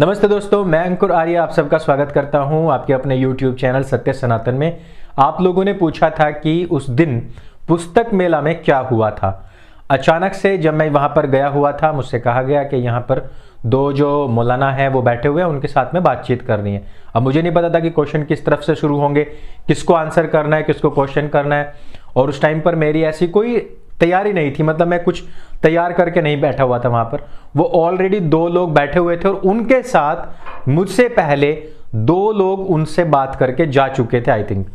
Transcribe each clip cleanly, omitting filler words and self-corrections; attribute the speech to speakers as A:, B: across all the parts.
A: नमस्ते दोस्तों, मैं अंकुर आर्य आप सबका स्वागत करता हूं आपके अपने YouTube चैनल सत्य सनातन में। आप लोगों ने पूछा था कि उस दिन पुस्तक मेला में क्या हुआ था। अचानक से जब मैं वहां पर गया हुआ था, मुझसे कहा गया कि यहां पर दो जो मौलाना है वो बैठे हुए हैं, उनके साथ में बातचीत करनी है। अब मुझे नहीं पता था कि क्वेश्चन किस तरफ से शुरू होंगे, किसको आंसर करना है, किसको क्वेश्चन करना है। और उस टाइम पर मेरी ऐसी कोई तैयारी नहीं थी, मतलब मैं कुछ तैयार करके नहीं बैठा हुआ था वहां पर। वो ऑलरेडी दो लोग बैठे हुए थे और उनके साथ मुझसे पहले दो लोग उनसे बात करके जा चुके थे आई थिंक।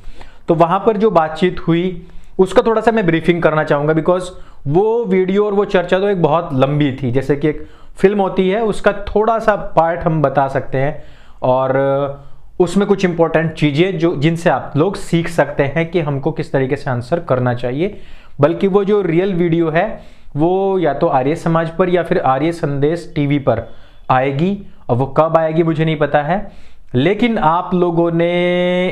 A: तो वहां पर जो बातचीत हुई उसका थोड़ा सा मैं ब्रीफिंग करना चाहूंगा, बिकॉज वो वीडियो और वो चर्चा तो एक बहुत लंबी थी। जैसे कि एक फिल्म होती है, उसका थोड़ा सा पार्ट हम बता सकते हैं और उसमें कुछ इंपॉर्टेंट चीजें जो जिनसे आप लोग सीख सकते हैं कि हमको किस तरीके से आंसर करना चाहिए। बल्कि वो जो रियल वीडियो है वो या तो आर्य समाज पर या फिर आर्य संदेश टीवी पर आएगी। और वो कब आएगी मुझे नहीं पता है, लेकिन आप लोगों ने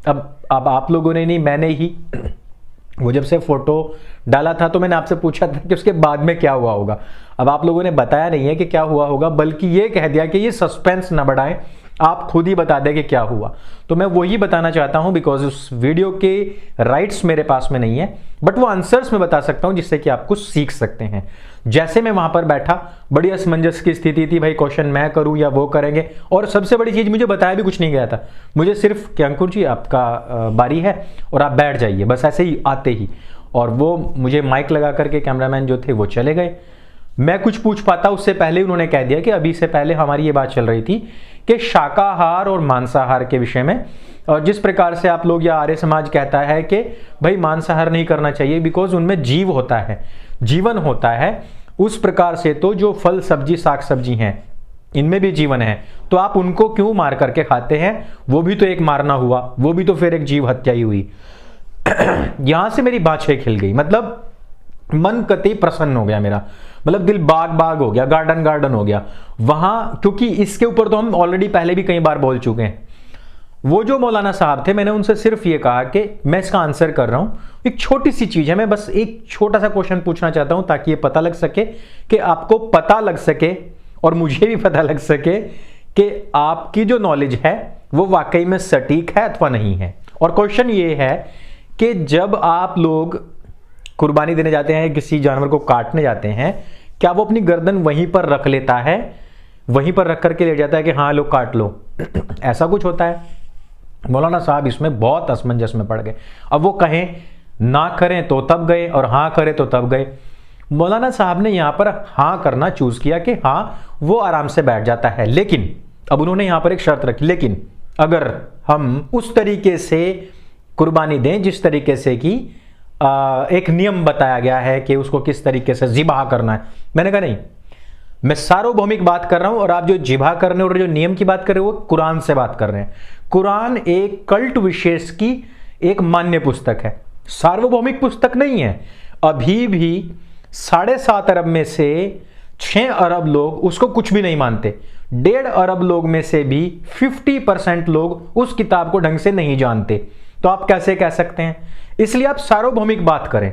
A: अब आप लोगों ने नहीं, मैंने ही वो जब से फोटो डाला था तो मैंने आपसे पूछा था कि उसके बाद में क्या हुआ होगा। अब आप लोगों ने बताया नहीं है कि क्या हुआ होगा, बल्कि ये कह दिया कि ये सस्पेंस ना बढ़ाएं, आप खुद ही बता दें कि क्या हुआ। तो मैं वही बताना चाहता हूं, बिकॉज उस वीडियो के राइट्स मेरे पास में नहीं है, बट वो आंसर्स मैं बता सकता हूं जिससे कि आप कुछ सीख सकते हैं। जैसे मैं वहां पर बैठा, बड़ी असमंजस की स्थिति थी, भाई क्वेश्चन मैं करूं या वो करेंगे। और सबसे बड़ी चीज, मुझे बताया भी कुछ नहीं गया था, मुझे सिर्फ कि अंकुर जी आपका बारी है और आप बैठ जाइए, बस ऐसे ही आते ही। और वो मुझे माइक लगा करके कैमरामैन जो थे वो चले गए। मैं कुछ पूछ पाता उससे पहले उन्होंने कह दिया कि अभी से पहले हमारी ये बात चल रही थी कि शाकाहार और मांसाहार के विषय में, और जिस प्रकार से आप लोग या आर्य समाज कहता है कि भाई मांसाहार नहीं करना चाहिए बिकॉज उनमें जीव होता है, जीवन होता है, उस प्रकार से तो जो फल सब्जी साग सब्जी हैं इनमें भी जीवन है, तो आप उनको क्यों मार करके खाते हैं? वो भी तो एक मारना हुआ, वो भी तो फिर एक जीव हत्या ही हुई। यहां से मेरी बाछें खिल गई, मतलब मन कतई प्रसन्न हो गया मेरा, मतलब दिल बाग बाग हो गया, गार्डन गार्डन हो गया वहां। क्योंकि इसके ऊपर तो हम ऑलरेडी पहले भी कई बार बोल चुके हैं। वो जो मौलाना साहब थे, मैंने उनसे सिर्फ ये कहा कि मैं इसका आंसर कर रहा हूं, एक छोटी सी चीज है, मैं बस एक छोटा सा क्वेश्चन पूछना चाहता हूं ताकि ये पता लग सके कि आपको पता लग सके और मुझे भी पता लग सके कि आपकी जो नॉलेज है वो वाकई में सटीक है अथवा नहीं है। और क्वेश्चन ये है कि जब आप लोग कुर्बानी देने जाते हैं, किसी जानवर को काटने जाते हैं, क्या वो अपनी गर्दन वहीं पर रख लेता है, वहीं पर रख करके ले जाता है कि हाँ लो काट लो? ऐसा कुछ होता है? मौलाना साहब इसमें बहुत असमंजस में पड़ गए। अब वो कहें ना करें तो तब गए और हाँ करें तो तब गए। मौलाना साहब ने यहां पर हाँ करना चूज किया कि हाँ वो आराम से बैठ जाता है, लेकिन अब उन्होंने यहां पर एक शर्त रखी, लेकिन अगर हम उस तरीके से कुर्बानी दें जिस तरीके से कि एक नियम बताया गया है कि उसको किस तरीके से जिबा करना है। मैंने कहा नहीं, मैं सार्वभौमिक बात कर रहा हूं और आप जो जिबा करने और जो नियम की बात कर रहे हो वो कुरान से बात कर रहे हैं। कुरान एक कल्ट विशेष की एक मान्य पुस्तक है, सार्वभौमिक पुस्तक नहीं है। अभी भी 7.5 अरब में से 6 अरब लोग उसको कुछ भी नहीं मानते। 1.5 अरब लोग में से भी 50% लोग उस किताब को ढंग से नहीं जानते। तो आप कैसे कह सकते हैं? इसलिए आप सार्वभौमिक बात करें।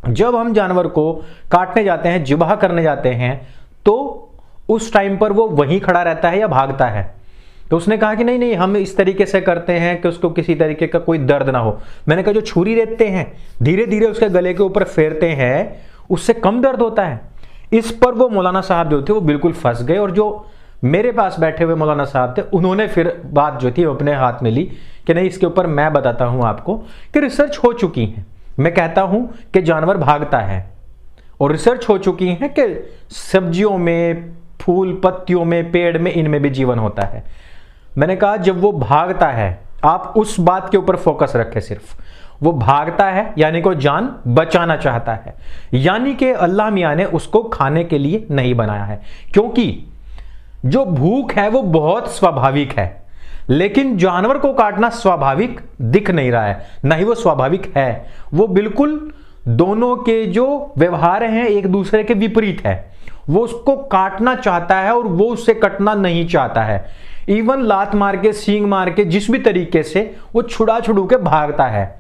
A: जब हम जानवर को काटने जाते हैं, जिबाह करने जाते हैं, तो उस टाइम पर वो वहीं खड़ा रहता है या भागता है? तो उसने कहा कि नहीं नहीं, हम इस तरीके से करते हैं कि उसको किसी तरीके का कोई दर्द ना हो। मैंने कहा जो छुरी देते हैं, धीरे धीरे उसके गले के ऊपर फेरते हैं, उससे कम दर्द होता है। इस पर वो मौलाना साहब जो थे वो बिल्कुल फंस गए, और जो मेरे पास बैठे हुए मौलाना साहब थे उन्होंने फिर बात जो थी अपने हाथ में ली कि नहीं, इसके ऊपर मैं बताता हूं आपको कि रिसर्च हो चुकी है। मैं कहता हूं कि जानवर भागता है, और रिसर्च हो चुकी है कि सब्जियों में, फूल पत्तियों में, पेड़ में, इनमें भी जीवन होता है। मैंने कहा जब वो भागता है, आप उस बात के ऊपर फोकस रखें, सिर्फ वो भागता है यानी को जान बचाना चाहता है, यानी कि अल्लाह मियां ने उसको खाने के लिए नहीं बनाया है। क्योंकि जो भूख है वो बहुत स्वाभाविक है, लेकिन जानवर को काटना स्वाभाविक दिख नहीं रहा है, ना ही वो स्वाभाविक है। वो बिल्कुल दोनों के जो व्यवहार हैं एक दूसरे के विपरीत है। वो उसको काटना चाहता है और वो उससे कटना नहीं चाहता है। इवन लात मार के, सींग मार के, जिस भी तरीके से वो छुड़ा छुड़ू के भागता है।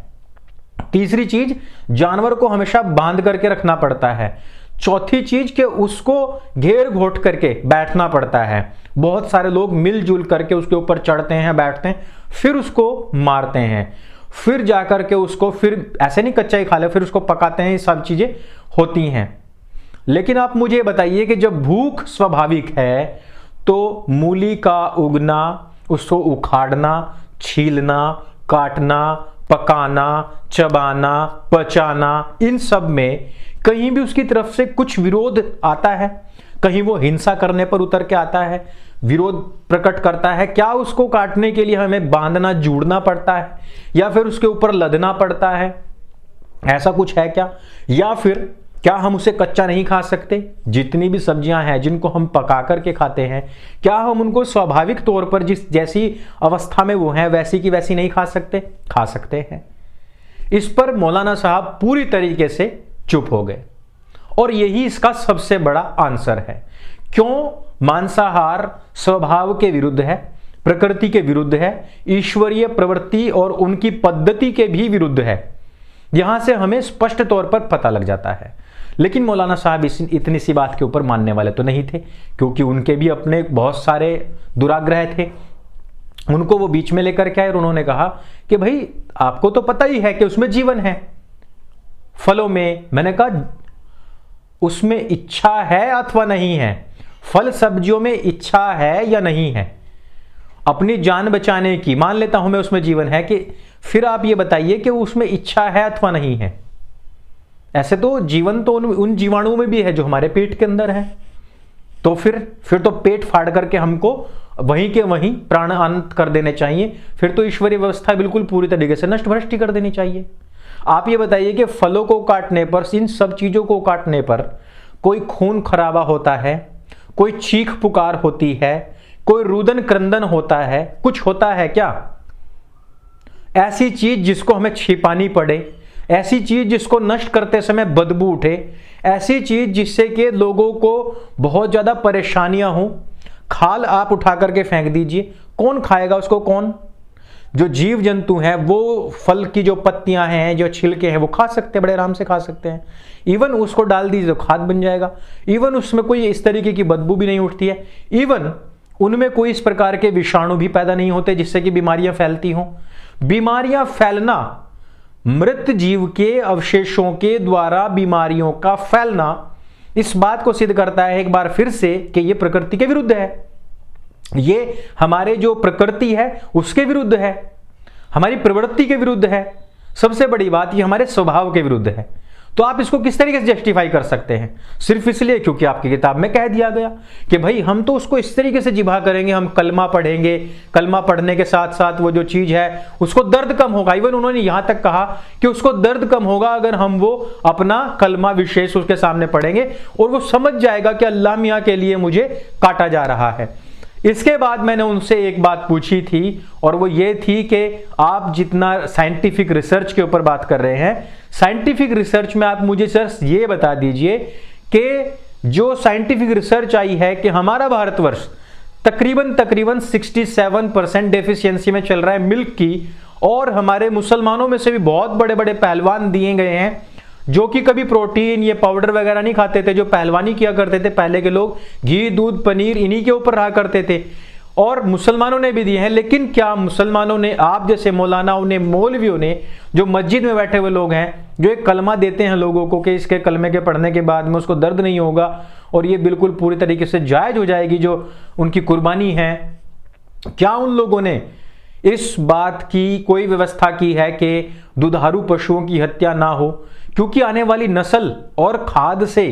A: तीसरी चीज, जानवर को हमेशा बांध करके रखना पड़ता है। चौथी चीज कि उसको घेर घोट करके बैठना पड़ता है। बहुत सारे लोग मिलजुल करके उसके ऊपर चढ़ते हैं, बैठते हैं, फिर उसको मारते हैं, फिर जाकर के उसको, फिर ऐसे नहीं कच्चा ही खा ले, फिर उसको पकाते हैं। ये सब चीजें होती हैं। लेकिन आप मुझे बताइए कि जब भूख स्वाभाविक है तो मूली का उगना, उसको उखाड़ना, छीलना, काटना, पकाना, चबाना, पचाना, इन सब में कहीं भी उसकी तरफ से कुछ विरोध आता है? कहीं वो हिंसा करने पर उतर के आता है, विरोध प्रकट करता है? क्या उसको काटने के लिए हमें बांधना, जोड़ना पड़ता है, या फिर उसके ऊपर लदना पड़ता है? ऐसा कुछ है क्या? या फिर क्या हम उसे कच्चा नहीं खा सकते? जितनी भी सब्जियां हैं जिनको हम पका करके खाते हैं, क्या हम उनको स्वाभाविक तौर पर जिस जैसी अवस्था में वो हैं वैसी की वैसी नहीं खा सकते? खा सकते हैं। इस पर मौलाना साहब पूरी तरीके से चुप हो गए, और यही इसका सबसे बड़ा आंसर है। क्यों मांसाहार स्वभाव के विरुद्ध है, प्रकृति के विरुद्ध है, ईश्वरीय प्रवृत्ति और उनकी पद्धति के भी विरुद्ध है। यहां से हमें स्पष्ट तौर पर पता लग जाता है। लेकिन मौलाना साहब इतनी सी बात के ऊपर मानने वाले तो नहीं थे, क्योंकि उनके भी अपने बहुत सारे दुराग्रह थे। उनको वो बीच में लेकर के आए और उन्होंने कहा कि भाई आपको तो पता ही है कि उसमें जीवन है, फलों में। मैंने कहा उसमें इच्छा है अथवा नहीं है? फल सब्जियों में इच्छा है या नहीं है अपनी जान बचाने की? मान लेता हूं मैं उसमें जीवन है, कि फिर आप ये बताइए कि उसमें इच्छा है अथवा नहीं है। ऐसे तो जीवन तो उन जीवाणुओं में भी है जो हमारे पेट के अंदर है। तो फिर तो पेट फाड़ करके हमको वहीं के वहीं प्राण अंत कर देने चाहिए। फिर तो ईश्वरीय व्यवस्था बिल्कुल पूरी तरीके से नष्ट भ्रष्ट कर देनी चाहिए। आप ये बताइए कि फलों को काटने पर, इन सब चीजों को काटने पर कोई खून खराबा होता है, कोई चीख पुकार होती है, कोई रुदन क्रंदन होता है, कुछ होता है क्या? ऐसी चीज जिसको हमें छिपानी पड़े, ऐसी चीज जिसको नष्ट करते समय बदबू उठे, ऐसी चीज जिससे कि लोगों को बहुत ज्यादा परेशानियां हो, खाल आप उठा करके फेंक दीजिए, कौन खाएगा उसको? कौन? जो जीव जंतु हैं वो फल की जो पत्तियां हैं, जो छिलके हैं, वो खा सकते हैं, बड़े आराम से खा सकते हैं। इवन उसको डाल दीजिए तो खाद बन जाएगा। इवन उसमें कोई इस तरीके की बदबू भी नहीं उठती है। इवन उनमें कोई इस प्रकार के विषाणु भी पैदा नहीं होते जिससे कि बीमारियां फैलती हों। बीमारियां फैलना, मृत जीव के अवशेषों के द्वारा बीमारियों का फैलना, इस बात को सिद्ध करता है एक बार फिर से कि यह प्रकृति के विरुद्ध है। ये हमारे जो प्रकृति है उसके विरुद्ध है, हमारी प्रवृत्ति के विरुद्ध है। सबसे बड़ी बात ये हमारे स्वभाव के विरुद्ध है। तो आप इसको किस तरीके से जस्टिफाई कर सकते हैं? सिर्फ इसलिए क्योंकि आपकी किताब में कह दिया गया कि भाई हम तो उसको इस तरीके से जिभा करेंगे, हम कलमा पढ़ेंगे, कलमा पढ़ने के साथ साथ वो जो चीज है उसको दर्द कम होगा। इवन उन्होंने यहां तक कहा कि उसको दर्द कम होगा अगर हम वो अपना कलमा विशेष उसके सामने पढ़ेंगे, और वो समझ जाएगा कि अल्लाह मियां के लिए मुझे काटा जा रहा है। इसके बाद मैंने उनसे एक बात पूछी थी, और वो ये थी कि आप जितना साइंटिफिक रिसर्च के ऊपर बात कर रहे हैं, साइंटिफिक रिसर्च में आप मुझे सर ये बता दीजिए कि जो साइंटिफिक रिसर्च आई है कि हमारा भारतवर्ष तकरीबन 67% डेफिशिएंसी में चल रहा है मिल्क की, और हमारे मुसलमानों में से भी बहुत बड़े बड़े पहलवान दिए गए हैं जो कि कभी प्रोटीन ये पाउडर वगैरह नहीं खाते थे, जो पहलवानी किया करते थे पहले के लोग, घी दूध पनीर इन्हीं के ऊपर रहा करते थे, और मुसलमानों ने भी दिए हैं। लेकिन क्या मुसलमानों ने, आप जैसे मौलानाओं ने, मौलवियों ने, जो मस्जिद में बैठे हुए लोग हैं, जो एक कलमा देते हैं लोगों को कि इसके कलमे के पढ़ने के बाद में उसको दर्द नहीं होगा और ये बिल्कुल पूरी तरीके से जायज हो जाएगी जो उनकी कुर्बानी है, क्या उन लोगों ने इस बात की कोई व्यवस्था की है कि दुधारू पशुओं की हत्या ना हो? क्योंकि आने वाली नस्ल और खाद से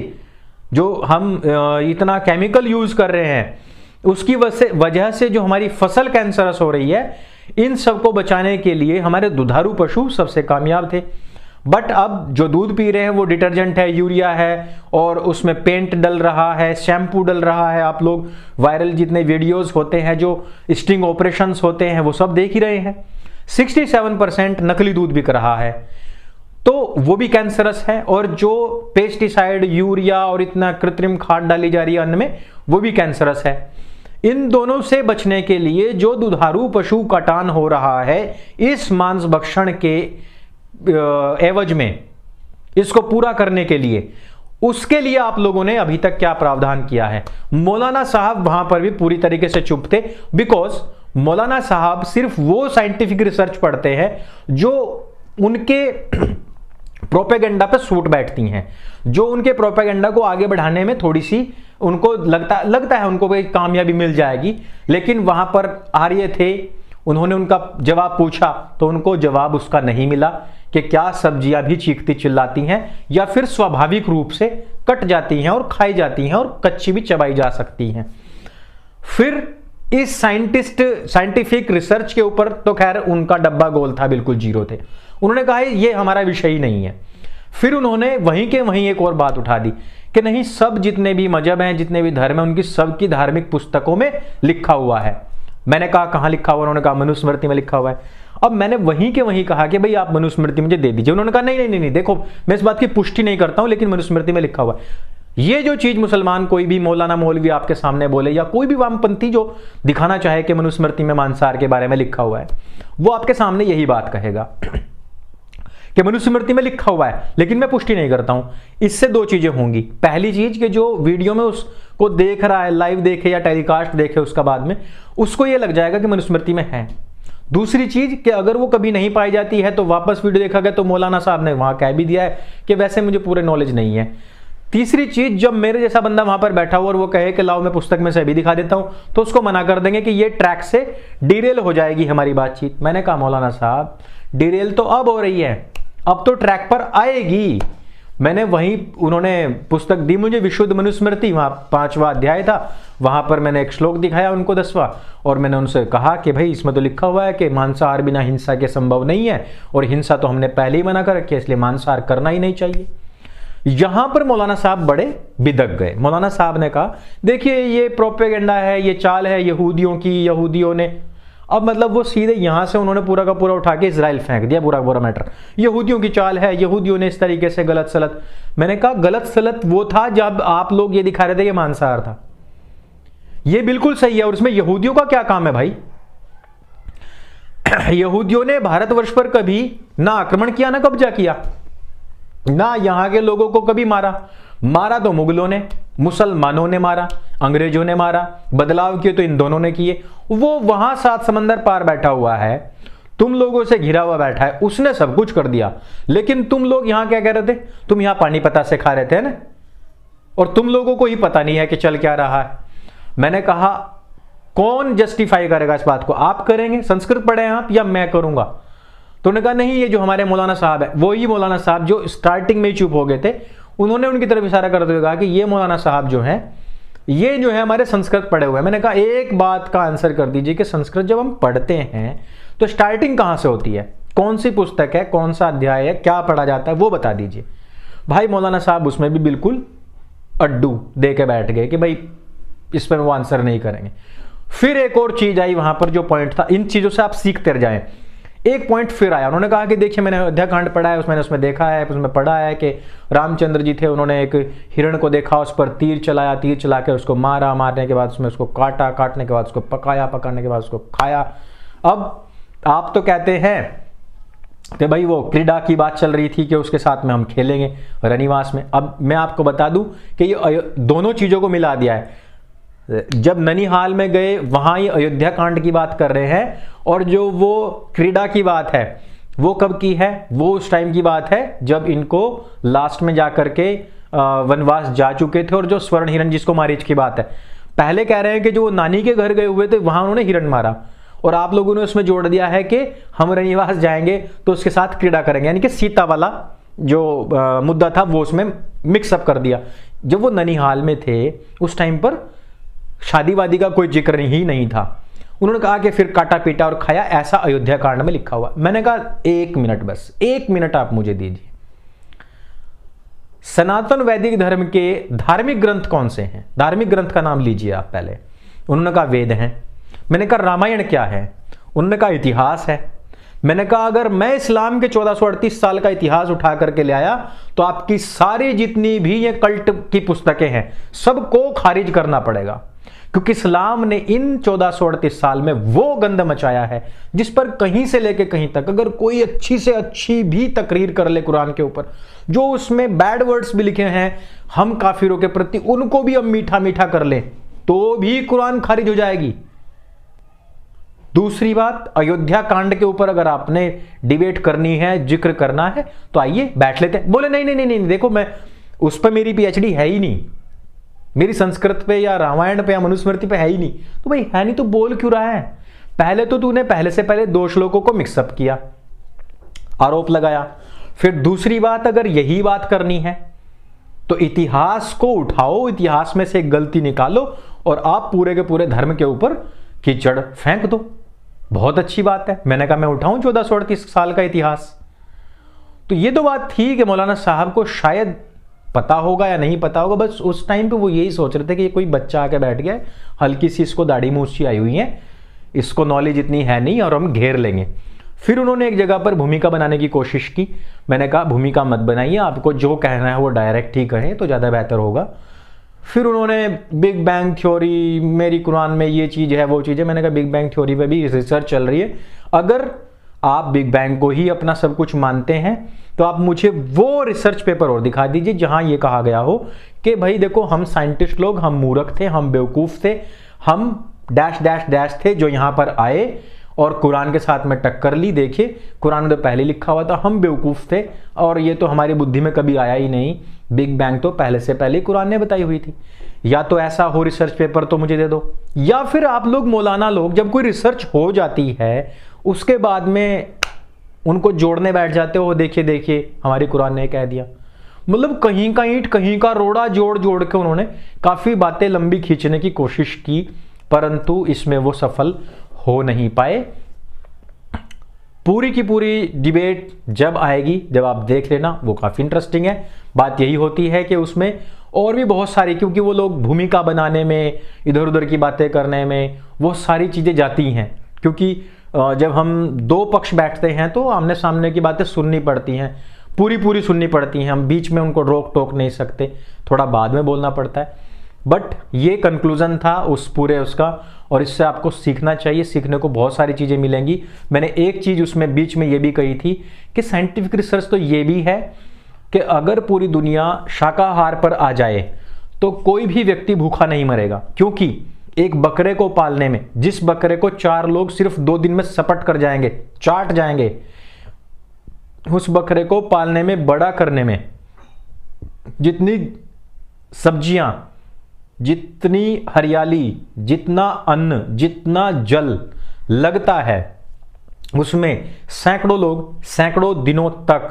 A: जो हम इतना केमिकल यूज कर रहे हैं उसकी वजह से जो हमारी फसल कैंसरस हो रही है, इन सब को बचाने के लिए हमारे दुधारू पशु सबसे कामयाब थे। बट अब जो दूध पी रहे हैं वो डिटर्जेंट है, यूरिया है, और उसमें पेंट डल रहा है, शैम्पू डल रहा है। आप लोग वायरल जितने वीडियोस होते हैं, जो स्टिंग ऑपरेशंस होते हैं, वो सब देख ही रहे हैं। 67% नकली दूध बिक रहा है, तो वो भी कैंसरस है। और जो पेस्टिसाइड, यूरिया और इतना कृत्रिम खाद डाली जा रही है अन्न में, वो भी कैंसरस है। इन दोनों से बचने के लिए जो दुधारू पशु कटान हो रहा है, इस मांस भक्षण के एवज में, इसको पूरा करने के लिए उसके लिए आप लोगों ने अभी तक क्या प्रावधान किया है? मौलाना साहब वहां पर भी पूरी तरीके से चुप थे, बिकॉज मौलाना साहब सिर्फ वो साइंटिफिक रिसर्च पढ़ते हैं जो उनके प्रोपेगेंडा पे सूट बैठती हैं, जो उनके प्रोपेगेंडा को आगे बढ़ाने में थोड़ी सी उनको लगता है उनको कोई कामयाबी मिल जाएगी। लेकिन वहां पर आर्य थे, उन्होंने उनका जवाब पूछा तो उनको जवाब उसका नहीं मिला कि क्या सब्जियां भी चीखती चिल्लाती हैं या फिर स्वाभाविक रूप से कट जाती हैं और खाई जाती हैं और कच्ची भी चबाई जा सकती हैं। फिर इस साइंटिफिक रिसर्च के ऊपर तो खैर उनका डब्बा गोल था, बिल्कुल जीरो थे। उन्होंने कहा ये हमारा विषय ही नहीं है। फिर उन्होंने वहीं के वहीं एक और बात उठा दी कि नहीं, सब जितने भी मजहब हैं, जितने भी धर्म हैं, उनकी सबकी धार्मिक पुस्तकों में लिखा हुआ है। मैंने कहा कहां लिखा हुआ? उन्होंने कहा मनुस्मृति में लिखा हुआ है। अब मैंने वहीं के वहीं कहा कि भाई आप मनुस्मृति मुझे दे दीजिए। उन्होंने कहा नहीं, देखो मैं इस बात की पुष्टि नहीं करता हूं, लेकिन मनुस्मृति में लिखा हुआ है। ये जो चीज मुसलमान कोई भी मौलाना मौलवी आपके सामने बोले या कोई भी वामपंथी जो दिखाना चाहे कि मनुस्मृति में मांसाहार के बारे में लिखा हुआ है, वो आपके सामने यही बात कहेगा कि मनुस्मृति में लिखा हुआ है, लेकिन मैं पुष्टि नहीं करता हूं। इससे दो चीजें होंगी। पहली चीज कि जो वीडियो में उसको देख रहा है, लाइव देखे या टेलीकास्ट देखे उसका बाद में, उसको ये लग जाएगा कि मनुस्मृति में है। दूसरी चीज कि अगर वो कभी नहीं पाई जाती है तो वापस वीडियो देखा गया तो मौलाना साहब ने वहां कह भी दिया है कि वैसे मुझे पूरे नॉलेज नहीं है। तीसरी चीज, जब मेरे जैसा बंदा वहां पर बैठा हुआ और वो कहे कि लाओ मैं पुस्तक में से अभी दिखा देता हूं, तो उसको मना कर देंगे कि ये ट्रैक से डिरेल हो जाएगी हमारी बातचीत। मैंने कहा मौलाना साहब डिरेल तो अब हो रही है, अब तो ट्रैक पर आएगी। मैंने वहीं, उन्होंने पुस्तक दी मुझे विशुद्ध मनुस्मृति, वहां 5वां अध्याय था, वहां पर मैंने एक श्लोक दिखाया उनको 10वां, और मैंने उनसे कहा कि भाई इसमें तो लिखा हुआ है कि मांसाहार बिना हिंसा के संभव नहीं है, और हिंसा तो हमने पहले ही मना कर रखी है, इसलिए मांसाहार करना ही नहीं चाहिए। यहां पर मौलाना साहब बड़े बिदक गए। मौलाना साहब ने कहा देखिए ये प्रोपेगेंडा है, ये चाल है यहूदियों की, यहूदियों ने, अब मतलब वो सीधे यहां से उन्होंने पूरा का पूरा उठा के इजराइल फेंक दिया, पूरा मैटर यहूदियों की चाल है, यहूदियों ने इस तरीके से गलत सलत। मैंने कहा गलत सलत वो था जब आप लोग ये दिखा रहे थे कि मांसाहार था, ये बिल्कुल सही है, और इसमें यहूदियों का क्या काम है भाई? यहूदियों ने भारतवर्ष पर कभी ना आक्रमण किया ना कब्जा किया, ना यहां के लोगों को कभी मारा तो मुगलों ने, मुसलमानों ने मारा, अंग्रेजों ने मारा, बदलाव किए तो इन दोनों ने किए। वो वहां 7 समंदर पार बैठा हुआ है, तुम लोगों से घिरा हुआ बैठा है, उसने सब कुछ कर दिया। लेकिन तुम लोग यहां क्या कह रहे थे? तुम यहां पानीपत से खा रहे थे ना, और तुम लोगों को ही पता नहीं है कि चल क्या रहा है। मैंने कहा कौन जस्टिफाई करेगा इस बात को? आप करेंगे? संस्कृत पढ़े आप या मैं करूंगा? तो उन्होंने कहा नहीं, ये जो हमारे मौलाना साहब है, वो ही मौलाना साहब जो स्टार्टिंग में ही चुप हो गए थे, उन्होंने उनकी तरफ इशारा करते हुए कहा कि ये मौलाना साहब जो है, ये जो है हमारे संस्कृत पढ़े हुए हैं। मैंने कहा एक बात का आंसर कर दीजिए कि संस्कृत जब हम पढ़ते हैं तो स्टार्टिंग कहां से होती है? कौन सी पुस्तक है, कौन सा अध्याय है, क्या पढ़ा जाता है, वो बता दीजिए। भाई मौलाना साहब उसमें भी बिल्कुल अड्डू दे के बैठ गए कि भाई इस पर वो आंसर नहीं करेंगे। फिर एक और चीज आई वहां पर, जो पॉइंट था, इन चीजों से आप सीखते रह जाएं। एक पॉइंट फिर आया, उन्होंने कहा कि देखिए मैंने अयोध्याकांड पढ़ा है, उसमें देखा है, उसमें पढ़ा है कि रामचंद्र जी थे, उन्होंने एक हिरण को देखा, उस पर तीर चलाया, तीर चला के उसको मारा, मारने के बाद उसमें उसको काटा, काटने के बाद उसको पकाया, पकाने के बाद उसको खाया। अब आप तो कहते हैं कि भाई वो क्रीड़ा की बात चल रही थी कि उसके साथ में हम खेलेंगे रनिवास में। अब मैं आपको बता दूं कि ये दोनों चीजों को मिला दिया है। जब ननिहाल में गए वहां ये अयोध्या कांड की बात कर रहे हैं, और जो वो क्रीड़ा की बात है वो कब की है? वो उस टाइम की बात है जब इनको लास्ट में जाकर के वनवास जा चुके थे, और जो स्वर्ण हिरण जिसको मारीच की बात है, पहले कह रहे हैं कि जो नानी के घर गए हुए थे वहां उन्होंने हिरण मारा, और आप लोगों ने उसमें जोड़ दिया है कि हम रनिवास जाएंगे तो उसके साथ क्रीड़ा करेंगे, यानी कि सीता वाला जो मुद्दा था वो उसमें मिक्सअप कर दिया। जब वो ननिहाल में थे उस टाइम पर शादी वादी का कोई जिक्र ही नहीं था। उन्होंने कहा कि फिर काटा पीटा और खाया, ऐसा अयोध्या कांड में लिखा हुआ। मैंने कहा 1 मिनट, बस 1 मिनट आप मुझे दीजिए। सनातन वैदिक धर्म के धार्मिक ग्रंथ कौन से हैं? धार्मिक ग्रंथ का नाम लीजिए आप पहले। उन्होंने कहा वेद हैं। मैंने कहा रामायण क्या है? उन्होंने कहा इतिहास है। मैंने कहा अगर मैं इस्लाम के 1438 साल का इतिहास उठा करके ले आया तो आपकी सारी जितनी भी ये कल्ट की पुस्तकें हैं सबको खारिज करना पड़ेगा, क्योंकि इस्लाम ने इन 1438 साल में वो गंद मचाया है जिस पर कहीं से लेके कहीं तक अगर कोई अच्छी से अच्छी भी तकरीर कर ले कुरान के ऊपर, जो उसमें बैड वर्ड्स भी लिखे हैं हम काफिरों के प्रति, उनको भी हम मीठा मीठा कर ले तो भी कुरान खारिज हो जाएगी। दूसरी बात, अयोध्या कांड के ऊपर अगर आपने डिबेट करनी है, जिक्र करना है तो आइए बैठ लेते हैं। बोले नहीं नहीं नहीं नहीं, देखो मैं उस पर मेरी पीएचडी है ही नहीं, मेरी संस्कृत पे या रामायण पे या मनुस्मृति पे है ही नहीं। तो भाई है नहीं तो बोल क्यों रहा है? पहले तो तूने पहले से पहले दो श्लोकों को मिक्सअप किया, आरोप लगाया। फिर दूसरी बात, अगर यही बात करनी है तो इतिहास को उठाओ, इतिहास में से एक गलती निकालो और आप पूरे के पूरे धर्म के ऊपर कीचड़ फेंक दो। बहुत अच्छी बात है। मैंने कहा मैं उठाऊं 1438 साल का इतिहास। तो ये तो बात थी कि मौलाना साहब को शायद पता होगा या नहीं पता होगा, बस उस टाइम पे वो यही सोच रहे थे कि ये कोई बच्चा आके बैठ गया है, हल्की सी इसको दाढ़ी मूछ सी आई हुई है, इसको नॉलेज इतनी है नहीं और हम घेर लेंगे। फिर उन्होंने एक जगह पर भूमिका बनाने की कोशिश की। मैंने कहा भूमिका मत बनाइए, आपको जो कहना है वो डायरेक्ट ही कहें तो ज़्यादा बेहतर होगा। फिर उन्होंने बिग बैंग थ्योरी, मेरी कुरान में ये चीज़ है वो चीज़ है। मैंने कहा बिग बैंग थ्योरी पे भी रिसर्च चल रही है, अगर आप बिग बैंग को ही अपना सब कुछ मानते हैं तो आप मुझे वो रिसर्च पेपर और दिखा दीजिए जहां ये कहा गया हो कि भाई देखो हम साइंटिस्ट लोग, हम मूर्ख थे, हम बेवकूफ़ थे, हम डैश डैश डैश थे जो यहाँ पर आए और कुरान के साथ में टक्कर ली। देखिए कुरान में तो पहले लिखा हुआ था, हम बेवकूफ़ थे और ये तो हमारी बुद्धि में कभी आया ही नहीं, बिग बैंग तो पहले से पहले कुरान ने बताई हुई थी। या तो ऐसा हो रिसर्च पेपर तो मुझे दे दो, या फिर आप लोग मौलाना लोग जब कोई रिसर्च हो जाती है उसके बाद में उनको जोड़ने बैठ जाते हो, देखिए देखिए हमारी कुरान ने कह दिया। मतलब कहीं का ईंट कहीं का रोड़ा जोड़ जोड़ के उन्होंने काफ़ी बातें लंबी खींचने की कोशिश की, परंतु इसमें वो सफल हो नहीं पाए। पूरी की पूरी डिबेट जब आएगी, जब आप देख लेना, वो काफ़ी इंटरेस्टिंग है। बात यही होती है कि उसमें और भी बहुत सारी, क्योंकि वो लोग भूमिका बनाने में, इधर उधर की बातें करने में वो सारी चीज़ें जाती हैं। क्योंकि जब हम दो पक्ष बैठते हैं तो आमने सामने की बातें सुननी पड़ती हैं, पूरी पूरी सुननी पड़ती हैं, हम बीच में उनको रोक टोक नहीं सकते, थोड़ा बाद में बोलना पड़ता है। बट ये कंक्लूजन था उस पूरे उसका, और इससे आपको सीखना चाहिए, सीखने को बहुत सारी चीज़ें मिलेंगी। मैंने एक चीज़ उसमें बीच में ये भी कही थी कि साइंटिफिक रिसर्च तो ये भी है कि अगर पूरी दुनिया शाकाहार पर आ जाए तो कोई भी व्यक्ति भूखा नहीं मरेगा। क्योंकि एक बकरे को पालने में, जिस बकरे को 4 लोग सिर्फ 2 दिन में सपट कर जाएंगे, चाट जाएंगे, उस बकरे को पालने में, बड़ा करने में जितनी सब्जियां, जितनी हरियाली, जितना अन्न, जितना जल लगता है, उसमें सैकड़ों लोग सैकड़ों दिनों तक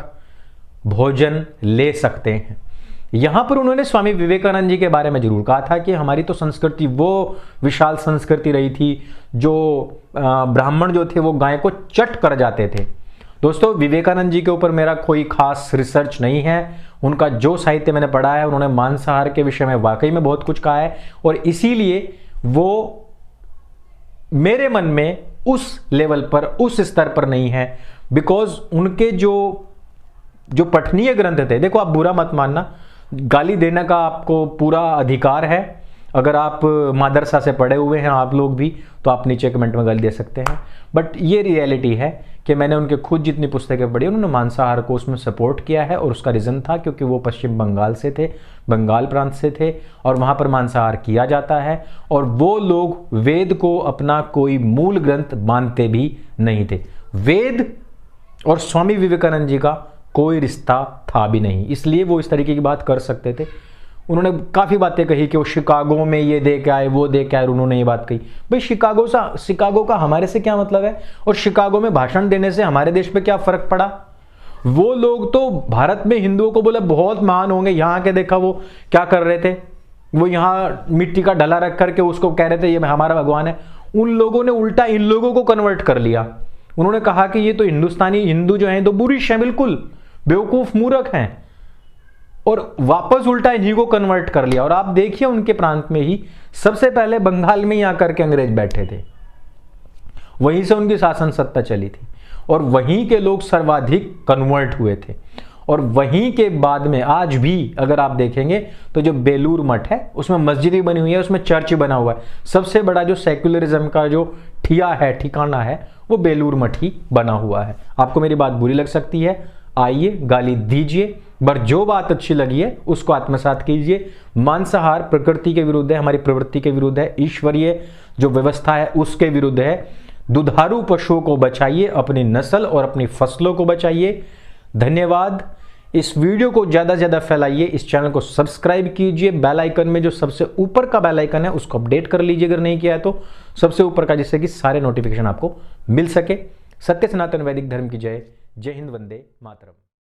A: भोजन ले सकते हैं। यहां पर उन्होंने स्वामी विवेकानंद जी के बारे में जरूर कहा था कि हमारी तो संस्कृति वो विशाल संस्कृति रही थी जो ब्राह्मण जो थे वो गाय को चट कर जाते थे। दोस्तों, विवेकानंद जी के ऊपर मेरा कोई खास रिसर्च नहीं है। उनका जो साहित्य मैंने पढ़ा है, उन्होंने मांसाहार के विषय में वाकई में बहुत कुछ कहा है, और इसीलिए वो मेरे मन में उस लेवल पर, उस स्तर पर नहीं है। बिकॉज उनके जो पठनीय ग्रंथ थे, देखो आप बुरा मत मानना, गाली देने का आपको पूरा अधिकार है। अगर आप मदरसा से पढ़े हुए हैं आप लोग भी, तो आप नीचे कमेंट में गाली दे सकते हैं। बट ये रियलिटी है कि मैंने उनके खुद जितनी पुस्तकें पढ़ी, उन्होंने मांसाहार को उसमें सपोर्ट किया है, और उसका रीज़न था क्योंकि वो पश्चिम बंगाल से थे, बंगाल प्रांत से थे, और वहाँ पर मांसाहार किया जाता है, और वो लोग वेद को अपना कोई मूल ग्रंथ मानते भी नहीं थे। वेद और स्वामी विवेकानंद जी का कोई रिश्ता था भी नहीं, इसलिए वो इस तरीके की बात कर सकते थे। उन्होंने काफ़ी बातें कही कि वो शिकागो में ये दे के आए, वो दे के आए, उन्होंने ये बात कही। भाई शिकागो का हमारे से क्या मतलब है, और शिकागो में भाषण देने से हमारे देश पे क्या फ़र्क पड़ा। वो लोग तो भारत में हिंदुओं को बोले बहुत महान होंगे, यहाँ के देखा वो क्या कर रहे थे, वो यहाँ मिट्टी का डला रख करके उसको कह रहे थे ये हमारा भगवान है। उन लोगों ने उल्टा इन लोगों को कन्वर्ट कर लिया। उन्होंने कहा कि ये तो हिंदुस्तानी हिंदू जो हैं तो बुरिश हैं, बिल्कुल बेवकूफ़ मूर्ख हैं, और वापस उल्टा इन्हीं को कन्वर्ट कर लिया। और आप देखिए उनके प्रांत में ही सबसे पहले बंगाल में ही आकर के अंग्रेज बैठे थे, वहीं से उनकी शासन सत्ता चली थी, और वहीं के लोग सर्वाधिक कन्वर्ट हुए थे। और वहीं के बाद में आज भी अगर आप देखेंगे तो जो बेलूर मठ है उसमें मस्जिद भी बनी हुई है, उसमें चर्च बना हुआ है। सबसे बड़ा जो सेक्युलरिज्म का जो ठिकाना है वो बेलूर मठ ही बना हुआ है। आपको मेरी बात बुरी लग सकती है, आइए गाली दीजिए, पर जो बात अच्छी लगी है उसको आत्मसात कीजिए। मांसाहार प्रकृति के विरुद्ध है, हमारी प्रवृत्ति के विरुद्ध है, ईश्वरीय जो व्यवस्था है उसके विरुद्ध है। दुधारू पशुओं को बचाइए, अपनी नस्ल और अपनी फसलों को बचाइए। धन्यवाद। इस वीडियो को ज्यादा से ज्यादा फैलाइए, इस चैनल को सब्सक्राइब कीजिए, बेल आइकन में जो सबसे ऊपर का बेल आइकन है उसको अपडेट कर लीजिए अगर नहीं किया है तो, सबसे ऊपर का, जिससे कि सारे नोटिफिकेशन आपको मिल सके। सत्य सनातन वैदिक धर्म की जय। जय हिंद, वंदे मातरम।